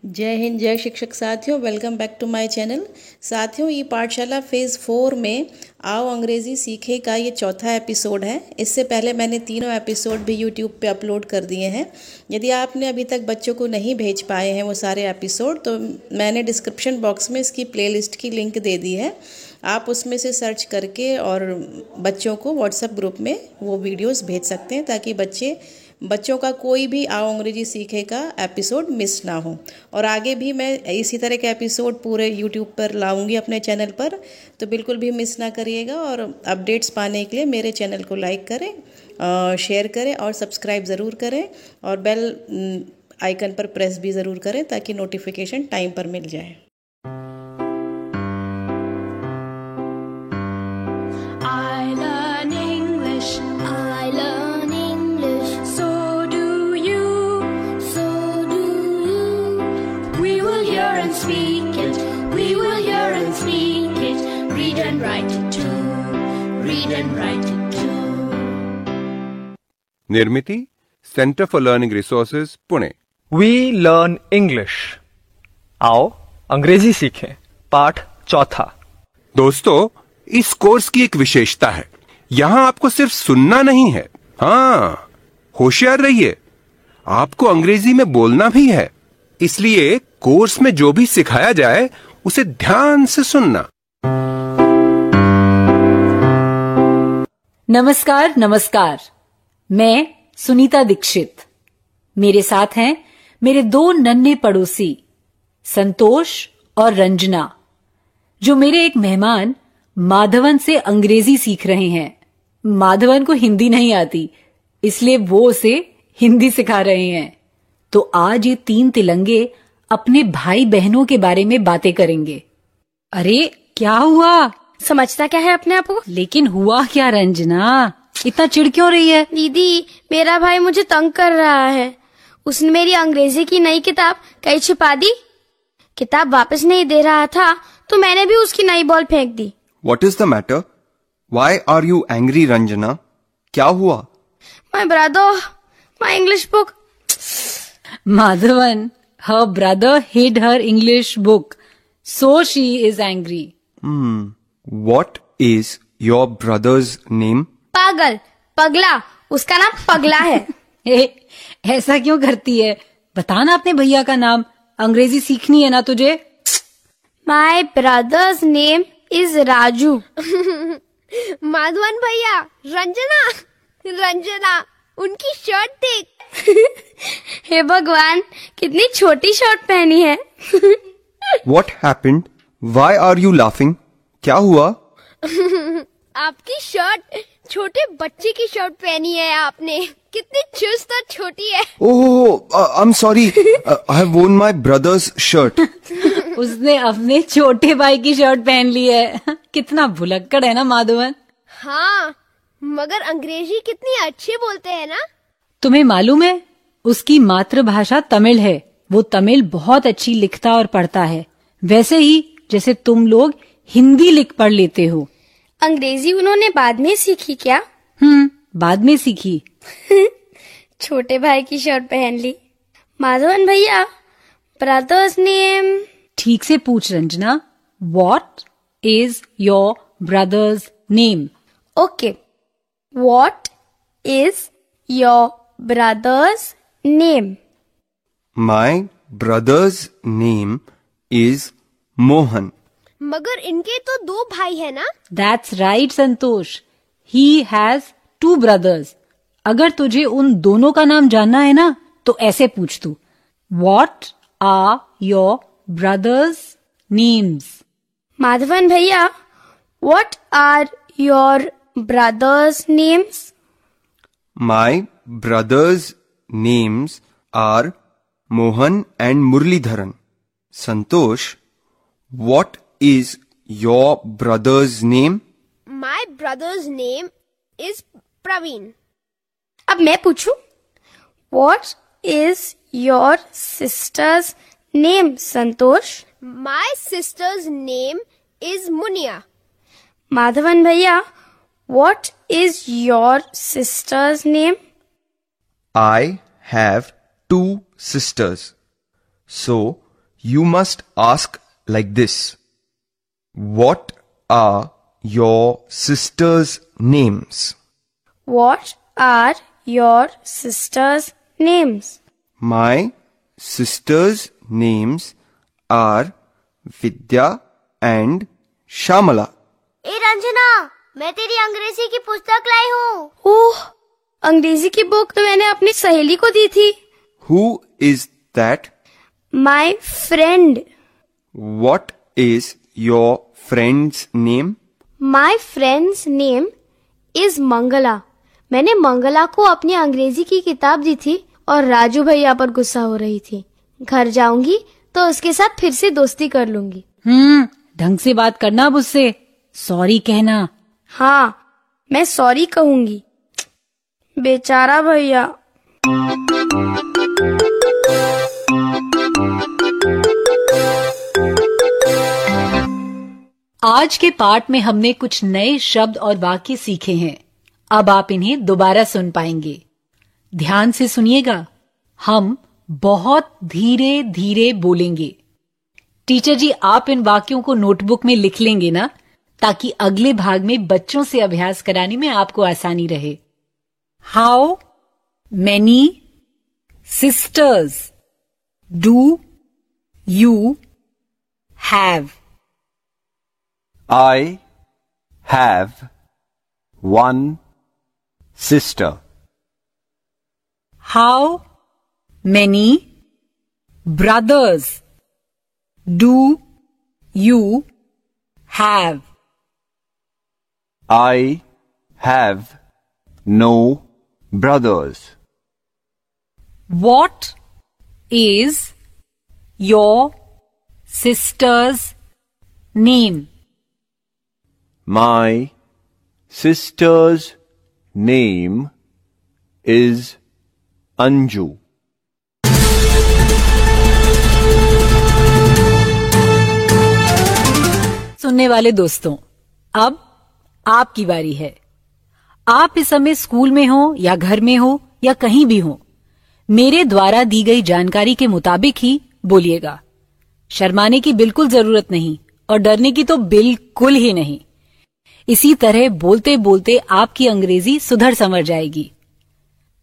जय हिंद, जय शिक्षक साथियों, welcome back to my channel. साथियों, ये पाठशाला फेज़ 4 में आओ अंग्रेज़ी सीखे का ये चौथा एपिसोड है। इससे पहले मैंने तीनों एपिसोड भी यूट्यूब पे अपलोड कर दिए हैं। यदि आपने अभी तक बच्चों को नहीं भेज पाए हैं वो सारे एपिसोड, तो मैंने डिस्क्रिप्शन बॉक्स में इसकी प्लेलिस्ट की लिंक दे दी है। आप उसमें से सर्च करके और बच्चों को व्हाट्सएप ग्रुप में वो वीडियोस भेज सकते हैं, ताकि बच्चों का कोई भी आओ अंग्रेजी सीखे का एपिसोड मिस ना हो। और आगे भी मैं इसी तरह के एपिसोड पूरे यूट्यूब पर लाऊंगी अपने चैनल पर, तो बिल्कुल भी मिस ना करिएगा। और अपडेट्स पाने के लिए मेरे चैनल को लाइक करें, शेयर करें और सब्सक्राइब ज़रूर करें, और बेल आइकन पर प्रेस भी ज़रूर करें ताकि नोटिफिकेशन टाइम पर मिल जाए। Speak it, we will hear and speak it, read and write it too, read and write it too. Nirmiti, Centre for Learning Resources, Pune. We learn English. आओ अंग्रेजी सीखें, पाठ चौथा। दोस्तों, इस कोर्स की एक विशेषता है, यहाँ आपको सिर्फ सुनना नहीं है, हाँ, होशियार रहिए, आपको अंग्रेजी में बोलना भी है। इसलिए कोर्स में जो भी सिखाया जाए उसे ध्यान से सुनना। नमस्कार नमस्कार, मैं सुनीता दीक्षित। मेरे साथ हैं मेरे दो नन्हे पड़ोसी संतोष और रंजना, जो मेरे एक मेहमान माधवन से अंग्रेजी सीख रहे हैं। माधवन को हिंदी नहीं आती, इसलिए वो उसे हिंदी सिखा रहे हैं। तो आज ये तीन तिलंगे अपने भाई बहनों के बारे में बातें करेंगे। अरे क्या हुआ? समझता क्या है अपने आप को? लेकिन हुआ क्या रंजना, इतना चिढ़ क्यों रही है? दीदी, मेरा भाई मुझे तंग कर रहा है। उसने मेरी अंग्रेजी की नई किताब कहीं छिपा दी। किताब वापस नहीं दे रहा था तो मैंने भी उसकी नई बॉल फेंक दी। What is the matter? Why are you angry, Ranjana? क्या हुआ? My brother, my English book. Madhavan, her brother hid her English book, so she is angry. What is your brother's name? पागल, पगला, उसका नाम पगला है। ऐसा क्यों करती है? बता ना अपने भैया का नाम, अंग्रेजी सीखनी है ना तुझे। My brother's name is Raju. Madhavan भैया, रंजना, उनकी शर्ट देख। हे भगवान, कितनी छोटी शर्ट पहनी है। What happened? Why are you laughing? क्या हुआ? आपकी शर्ट, छोटे बच्चे की शर्ट पहनी है आपने। कितनी चुस्त और छोटी है। Oh, I'm sorry. I have worn my brother's shirt. उसने अपने छोटे भाई की शर्ट पहन ली है। कितना भुलक्कड़ है ना माधवन। हाँ, मगर अंग्रेजी कितनी अच्छी बोलते हैं ना। तुम्हें मालूम है, उसकी मातृभाषा तमिल है। वो तमिल बहुत अच्छी लिखता और पढ़ता है, वैसे ही जैसे तुम लोग हिंदी लिख पढ़ लेते हो। अंग्रेजी उन्होंने बाद में सीखी क्या? बाद में सीखी। छोटे भाई की शर्ट पहन ली। माधवन भैया, ब्रदर्स नेम? ठीक से पूछ Ranjana, what is your brother's name? Okay, what is your brother's name? My brother's name is Mohan. मगर इनके तो दो भाई है ना। That's right Santosh, he has two brothers. अगर तुझे उन दोनों का नाम जानना है ना, तो ऐसे पूछ तू, What are your brothers' names? Madhavan भैया, What are your brothers' names? My brothers' names are Mohan and Muralidharan. Santosh, what is your brother's name? My brother's name is Praveen. अब मैं पूछूं, What is your sister's name, Santosh? My sister's name is Munia. Madhavan भैया, What is your sister's name? I have two sisters. So, You must ask like this. What are your sisters' names? What are your sisters' names? My sisters' names are Vidya and Shamala. ए रंजना, मैं तेरी अंग्रेजी की पुस्तक लाई हूँ। ओह, अंग्रेजी की book तो मैंने अपनी सहेली को दी थी। Who is that? My friend. What is your friend's name? My friend's name is Mangla. मैंने मंगला को अपनी अंग्रेजी की किताब दी थी और राजू भैया पर गुस्सा हो रही थी। घर जाऊंगी तो उसके साथ फिर से दोस्ती कर लूंगी। ढंग से बात करना अब उससे, सॉरी कहना। हाँ, मैं सॉरी कहूंगी। बेचारा भैया। आज के पाठ में हमने कुछ नए शब्द और वाक्य सीखे हैं। अब आप इन्हें दोबारा सुन पाएंगे। ध्यान से सुनिएगा। हम बहुत धीरे धीरे बोलेंगे। टीचर जी, आप इन वाक्यों को नोटबुक में लिख लेंगे ना, ताकि अगले भाग में बच्चों से अभ्यास कराने में आपको आसानी रहे। How many sisters do you have? I have one sister. How many brothers do you have? I have no brothers. What is your sister's name? My sister's name is Anju. सुनने वाले दोस्तों, अब आपकी बारी है। आप इस समय स्कूल में हो या घर में हो या कहीं भी हो, मेरे द्वारा दी गई जानकारी के मुताबिक ही बोलिएगा। शर्माने की बिल्कुल जरूरत नहीं और डरने की तो बिल्कुल ही नहीं। इसी तरह बोलते बोलते आपकी अंग्रेजी सुधर संवर जाएगी।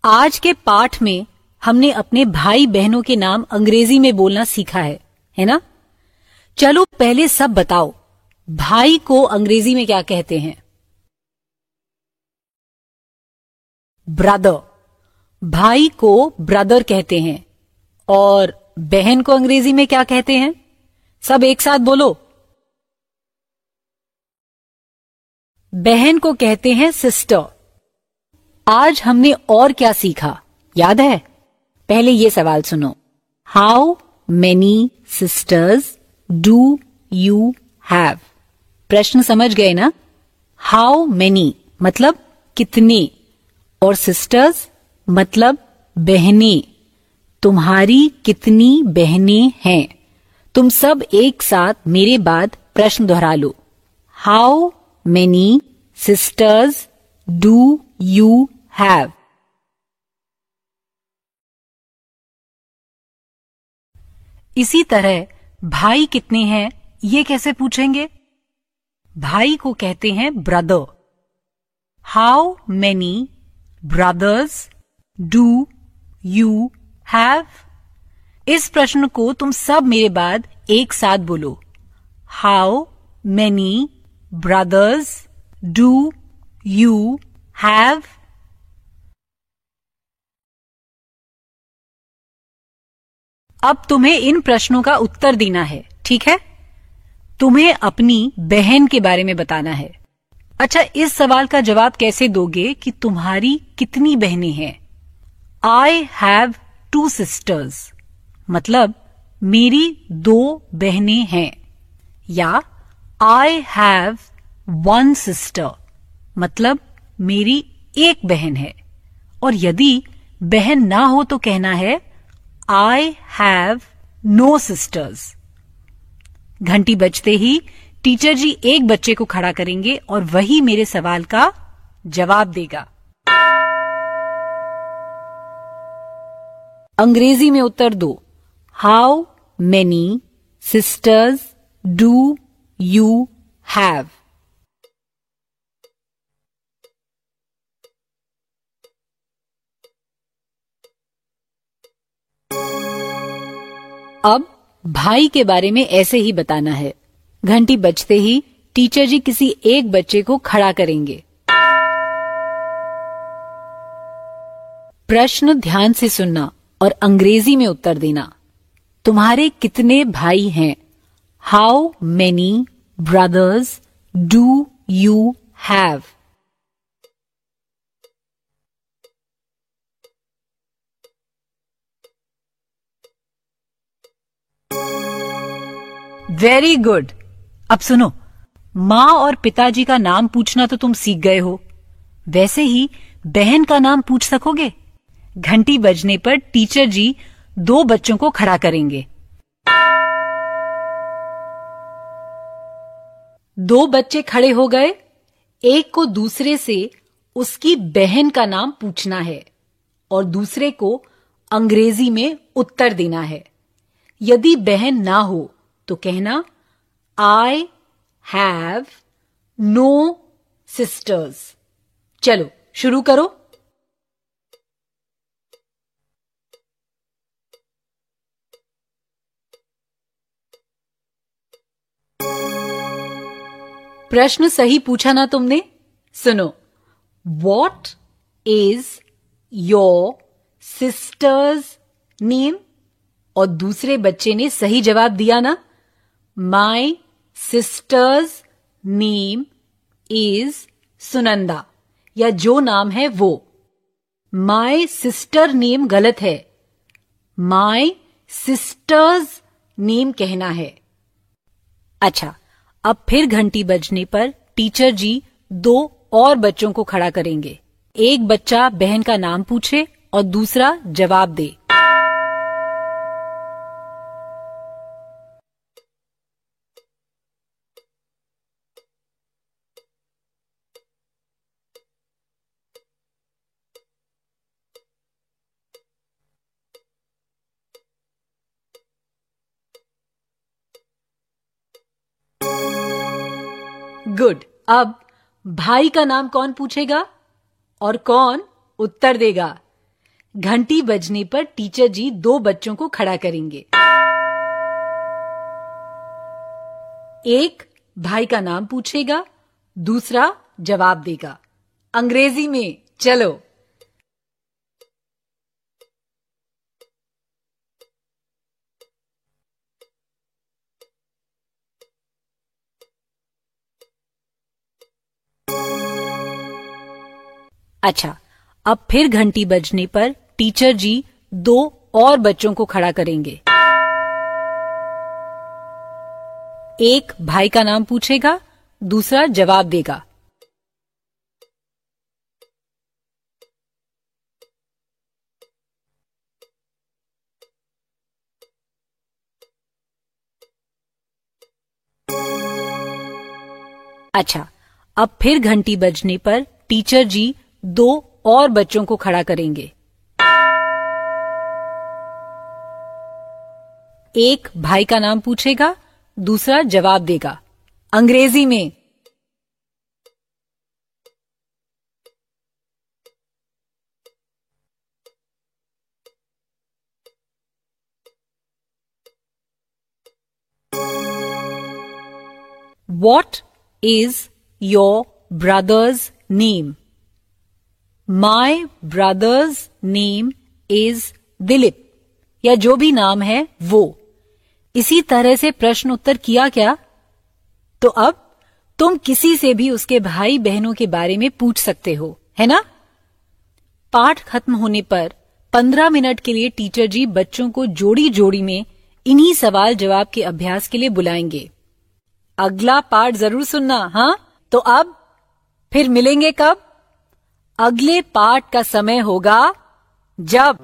आज के पाठ में हमने अपने भाई बहनों के नाम अंग्रेजी में बोलना सीखा है ना? चलो पहले सब बताओ, भाई को अंग्रेजी में क्या कहते हैं? ब्रदर। भाई को ब्रदर कहते हैं। और बहन को अंग्रेजी में क्या कहते हैं? सब एक साथ बोलो। बहन को कहते हैं सिस्टर। आज हमने और क्या सीखा, याद है? पहले ये सवाल सुनो। How many sisters do you have? प्रश्न समझ गए ना? हाउ मेनी मतलब कितने और सिस्टर्स मतलब बहनें। तुम्हारी कितनी बहनें हैं? तुम सब एक साथ मेरे बाद प्रश्न दोहरा लो। How many sisters do you have? इसी तरह भाई कितने हैं ये कैसे पूछेंगे? भाई को कहते हैं brother. How many brothers do you have? इस प्रश्न को तुम सब मेरे बाद एक साथ बोलो। How many brothers do you have? अब तुम्हें इन प्रश्नों का उत्तर देना है, ठीक है? तुम्हें अपनी बहन के बारे में बताना है। अच्छा, इस सवाल का जवाब कैसे दोगे कि तुम्हारी कितनी बहनें हैं? आई हैव 2 sisters मतलब मेरी 2 बहनें हैं। या आई हैव 1 sister मतलब मेरी एक बहन है। और यदि बहन ना हो तो कहना है आई हैव नो सिस्टर्स। घंटी बजते ही टीचर जी एक बच्चे को खड़ा करेंगे और वही मेरे सवाल का जवाब देगा। अंग्रेजी में उत्तर दो। How many sisters do you have? अब भाई के बारे में ऐसे ही बताना है। घंटी बजते ही टीचर जी किसी एक बच्चे को खड़ा करेंगे। प्रश्न ध्यान से सुनना और अंग्रेजी में उत्तर देना। तुम्हारे कितने भाई हैं? How many brothers do you have? Very good. अब सुनो, माँ और पिताजी का नाम पूछना तो तुम सीख गए हो, वैसे ही बहन का नाम पूछ सकोगे? घंटी बजने पर टीचर जी 2 बच्चों को खड़ा करेंगे। 2 बच्चे खड़े हो गए। एक को दूसरे से उसकी बहन का नाम पूछना है और दूसरे को अंग्रेजी में उत्तर देना है। यदि बहन ना हो तो कहना I have no sisters। चलो शुरू करो। प्रश्न सही पूछा ना तुमने? सुनो, What is your sister's name? और दूसरे बच्चे ने सही जवाब दिया ना, My sister's name is Sunanda, या जो नाम है वो। My sister name गलत है, My sister's name कहना है। अच्छा, अब फिर घंटी बजने पर टीचर जी 2 और बच्चों को खड़ा करेंगे। एक बच्चा बहन का नाम पूछे और दूसरा जवाब दे। गुड। अब भाई का नाम कौन पूछेगा और कौन उत्तर देगा? घंटी बजने पर टीचर जी 2 बच्चों को खड़ा करेंगे। एक भाई का नाम पूछेगा, दूसरा जवाब देगा अंग्रेजी में। चलो। अच्छा, अब फिर घंटी बजने पर टीचर जी 2 और बच्चों को खड़ा करेंगे। एक भाई का नाम पूछेगा, दूसरा जवाब देगा। अच्छा, अब फिर घंटी बजने पर टीचर जी 2 और बच्चों को खड़ा करेंगे। एक भाई का नाम पूछेगा, दूसरा जवाब देगा अंग्रेजी में। What is your brother's name? My brother's name is Dilip, या जो भी नाम है वो। इसी तरह से प्रश्न उत्तर किया क्या? तो अब तुम किसी से भी उसके भाई बहनों के बारे में पूछ सकते हो, है ना? पाठ खत्म होने पर 15 मिनट के लिए टीचर जी बच्चों को जोड़ी जोड़ी में इन्हीं सवाल जवाब के अभ्यास के लिए बुलाएंगे। अगला पाठ जरूर सुनना, हाँ? तो अब फिर मिलेंगे कब? अगले पाठ का समय होगा जब